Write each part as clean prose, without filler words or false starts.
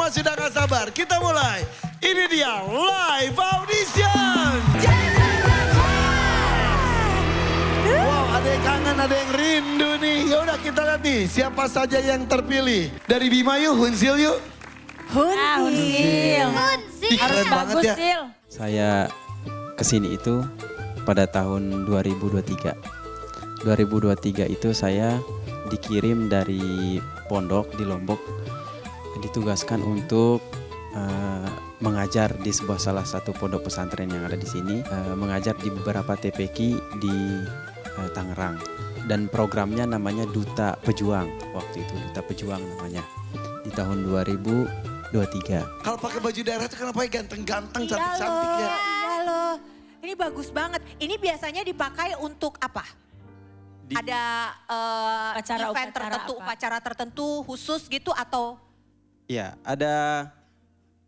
Semua sudah gak sabar, kita mulai. Ini dia live audition. Wow, ada yang kangen, ada yang rindu nih. Yaudah kita lihat nih, siapa saja yang terpilih. Dari Bima yuk, Hunsil yuk. Hunsil. Ih, Harus keren banget bagus, ya. Sil. Saya kesini itu pada tahun 2023. 2023 itu saya dikirim dari pondok di Lombok, ditugaskan untuk mengajar di salah satu pondok pesantren yang ada di sini, mengajar di beberapa TPQ di Tangerang. Dan programnya namanya Duta Pejuang, waktu itu Duta Pejuang namanya, di tahun 2023. Kalau pakai baju daerah itu kenapa ya ganteng-ganteng, Iya cantik-cantik ya. Iya loh. Ini bagus banget. Ini biasanya dipakai untuk apa? Ada Upacara- event upacara tertentu, apa? upacara tertentu khusus gitu atau? Ya, ada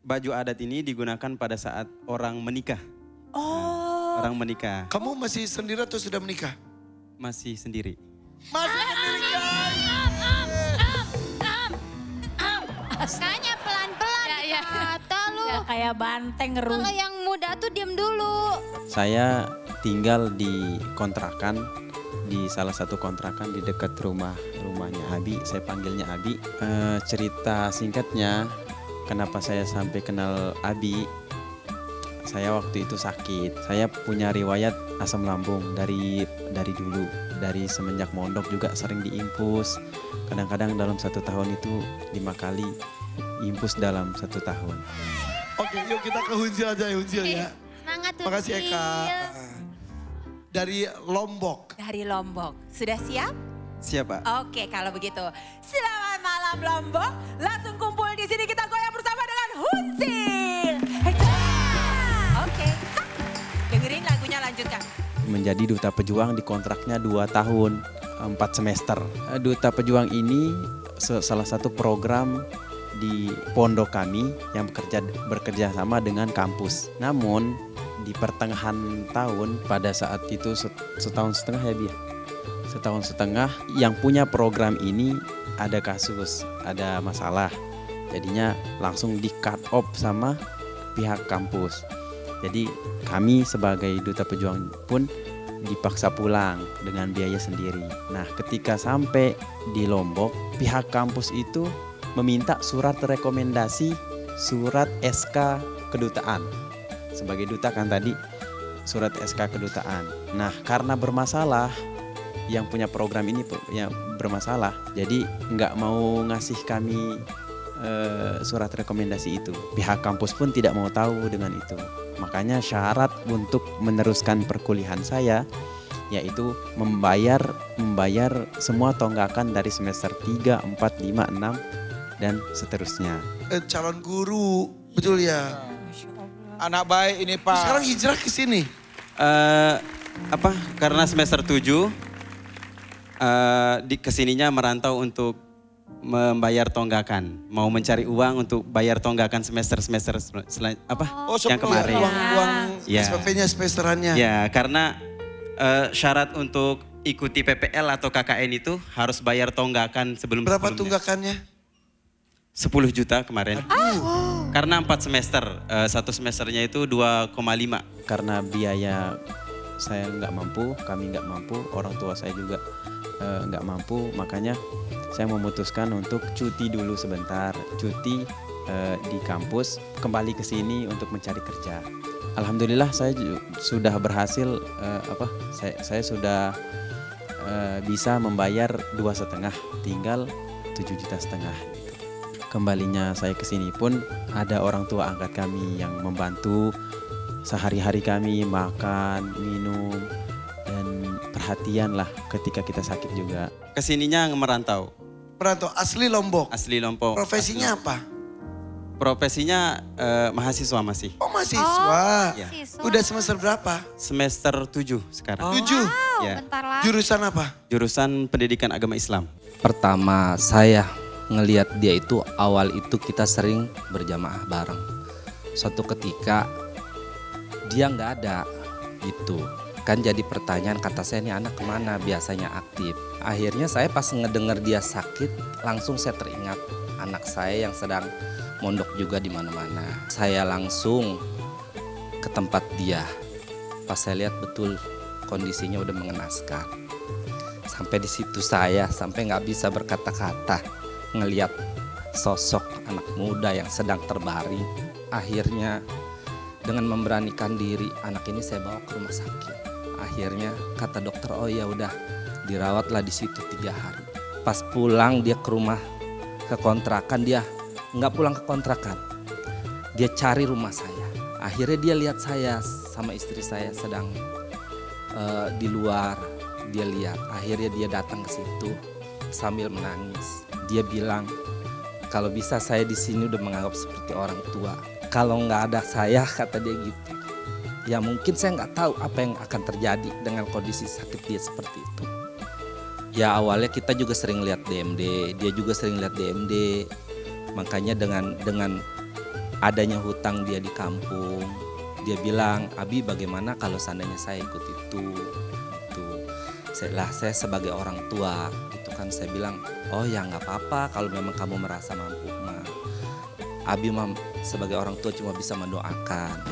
baju adat ini digunakan pada saat orang menikah. Oh. Orang menikah Kamu masih sendiri atau sudah menikah? masih sendiri. Masih sendiri guys. Makanya pelan-pelan Ya, ya. kata lu. Ya, kayak banteng ngeruh. Kalau yang muda tuh diem dulu. Saya tinggal di kontrakan, di salah satu kontrakan di dekat rumahnya Abi. Saya panggilnya Abi. Cerita singkatnya, kenapa saya sampai kenal Abi? Saya waktu itu sakit. Saya punya riwayat asam lambung dari dulu. Dari semenjak mondok juga sering diinfus. Kadang-kadang dalam 1 tahun itu 5 kali infus dalam 1 tahun. Oke yuk kita ke Hunsil aja ya, Hunsil ya. Semangat tuh. Makasih Eka. Dari Lombok. Dari Lombok. Sudah siap? Siapa? Oke, kalau begitu. Selamat malam Lombok. Langsung kumpul di sini kita goyang bersama dengan Hunsil. Oke. Dengerin lagunya, lanjutkan. Menjadi Duta Pejuang di kontraknya 2 tahun, 4 semester. Duta Pejuang ini salah satu program di pondok kami yang bekerja sama dengan kampus. Namun di pertengahan tahun, pada saat itu setahun setengah ya Bia. Setahun setengah yang punya program ini ada kasus, ada masalah. Jadinya langsung di cut off sama pihak kampus. Jadi kami sebagai Duta Pejuang pun dipaksa pulang dengan biaya sendiri. Nah, ketika sampai di Lombok, pihak kampus itu meminta surat rekomendasi, surat SK kedutaan. Sebagai duta kan tadi, surat SK kedutaan. Nah, karena bermasalah, yang punya program ini yang bermasalah, jadi nggak mau ngasih kami surat rekomendasi itu. Pihak kampus pun tidak mau tahu dengan itu. Makanya syarat untuk meneruskan perkuliahan saya yaitu membayar semua tonggakan dari semester 3, 4, 5, 6 dan seterusnya. Calon guru, betul ya. Anak baik ini Pak. Sekarang hijrah ke sini. Karena semester 7 kesininya merantau untuk membayar tonggakan, mau mencari uang untuk bayar tonggakan semester yang kemarin. Uang Ya. SPP-nya, semesterannya. Ya, karena syarat untuk ikuti PPL atau KKN itu harus bayar tonggakan Berapa sebelumnya. tunggakannya? 10 juta kemarin. Karena 4 semester, satu semesternya itu 2,5. Karena biaya saya nggak mampu, kami nggak mampu, orang tua saya juga nggak mampu, makanya saya memutuskan untuk cuti dulu sebentar, cuti di kampus, kembali ke sini untuk mencari kerja. Alhamdulillah saya sudah berhasil, saya sudah bisa membayar 2,5, tinggal 7,5 juta gitu. Kembalinya saya ke sini pun ada orang tua angkat kami yang membantu sehari-hari kami makan, minum, dan perhatian lah ketika kita sakit juga. Kesininya merantau. Merantau, asli Lombok. Asli Lombok. Profesinya apa? Profesinya mahasiswa masih. Oh mahasiswa. Ya. Udah semester berapa? Semester 7 sekarang. 7. Ya. Bentar lagi. Jurusan apa? Jurusan Pendidikan Agama Islam. Pertama saya ngelihat dia itu awal itu kita sering berjamaah bareng. Suatu ketika dia nggak ada gitu. Kan jadi pertanyaan, kata saya ini anak kemana, biasanya aktif. Akhirnya saya pas ngedenger dia sakit langsung saya teringat anak saya yang sedang mondok juga di mana-mana. Saya langsung ke tempat dia. Pas saya lihat betul kondisinya udah mengenaskan. Sampai di situ saya sampai nggak bisa berkata-kata ngelihat sosok anak muda yang sedang terbaring. Akhirnya dengan memberanikan diri anak ini saya bawa ke rumah sakit. Akhirnya kata dokter, oh ya udah dirawatlah di situ 3 hari. Pas pulang dia ke rumah, ke kontrakan, dia nggak pulang ke kontrakan. Dia cari rumah saya. Akhirnya dia lihat saya sama istri saya sedang di luar. Dia lihat. Akhirnya dia datang ke situ sambil menangis. Dia bilang, kalau bisa saya di sini udah menganggap seperti orang tua. Kalau nggak ada saya, kata dia gitu. Ya mungkin saya nggak tahu apa yang akan terjadi dengan kondisi sakit dia seperti itu. Ya awalnya kita juga sering lihat DMD, dia juga sering lihat DMD. Makanya dengan adanya hutang dia di kampung, dia bilang, Abi bagaimana kalau seandainya saya ikut itu. Gitu. Saya sebagai orang tua, gitu kan saya bilang, oh ya nggak apa-apa kalau memang kamu merasa mampu mah. Abi mah sebagai orang tua cuma bisa mendoakan.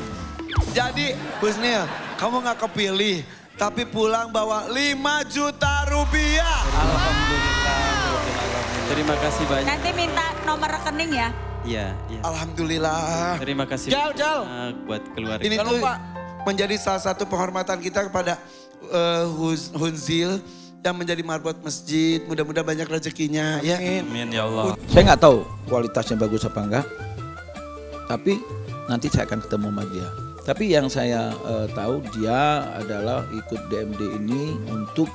Jadi Husnil, kamu nggak kepilih, tapi pulang bawa 5 juta rupiah. Alhamdulillah. Terima kasih banyak. Nanti minta nomor rekening ya. Iya, iya. Alhamdulillah. Terima kasih Jal. banyak buat keluarga. Ini Jangan tuh lupa. menjadi salah satu penghormatan kita kepada Hunzil yang menjadi marbot masjid. Mudah-mudahan banyak rezekinya ya. Amin ya Allah. Saya nggak tahu kualitasnya bagus apa enggak. Tapi nanti saya akan ketemu sama dia. Tapi yang saya tahu dia adalah ikut DMD ini untuk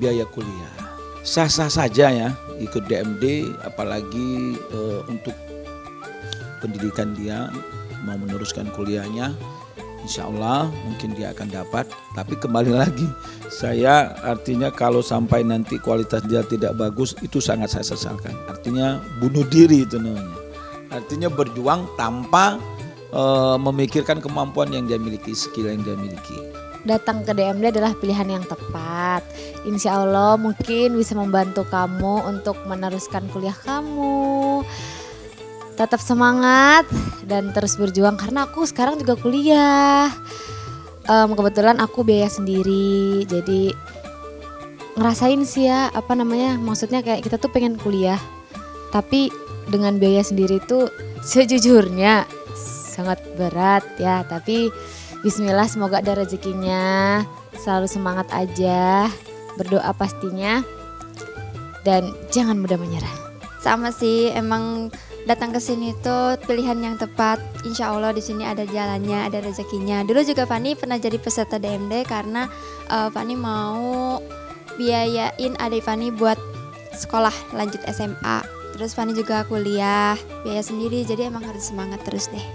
biaya kuliah. Sah-sah saja ya ikut DMD, apalagi untuk pendidikan dia mau meneruskan kuliahnya. Insya Allah mungkin dia akan dapat. Tapi kembali lagi, saya artinya kalau sampai nanti kualitas dia tidak bagus, itu sangat saya sesalkan. Artinya bunuh diri itu namanya. Artinya berjuang tanpa memikirkan kemampuan yang dia miliki, skill yang dia miliki. Datang ke DMD adalah pilihan yang tepat. Insya Allah mungkin bisa membantu kamu untuk meneruskan kuliah kamu. Tetap semangat dan terus berjuang karena aku sekarang juga kuliah. Kebetulan aku biaya sendiri, jadi ngerasain sih ya maksudnya kayak kita tuh pengen kuliah, tapi dengan biaya sendiri tuh sejujurnya sangat berat ya. Tapi Bismillah, semoga ada rezekinya, selalu semangat aja, berdoa pastinya, dan jangan mudah menyerah. Sama sih, emang datang ke sini tuh pilihan yang tepat. Insya Allah di sini ada jalannya, ada rezekinya. Dulu juga Fani pernah jadi peserta DMD karena Fani mau biayain adik Fani buat sekolah lanjut SMA. Terus Fani juga kuliah, biaya sendiri, jadi emang harus semangat terus deh.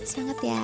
Semangat ya.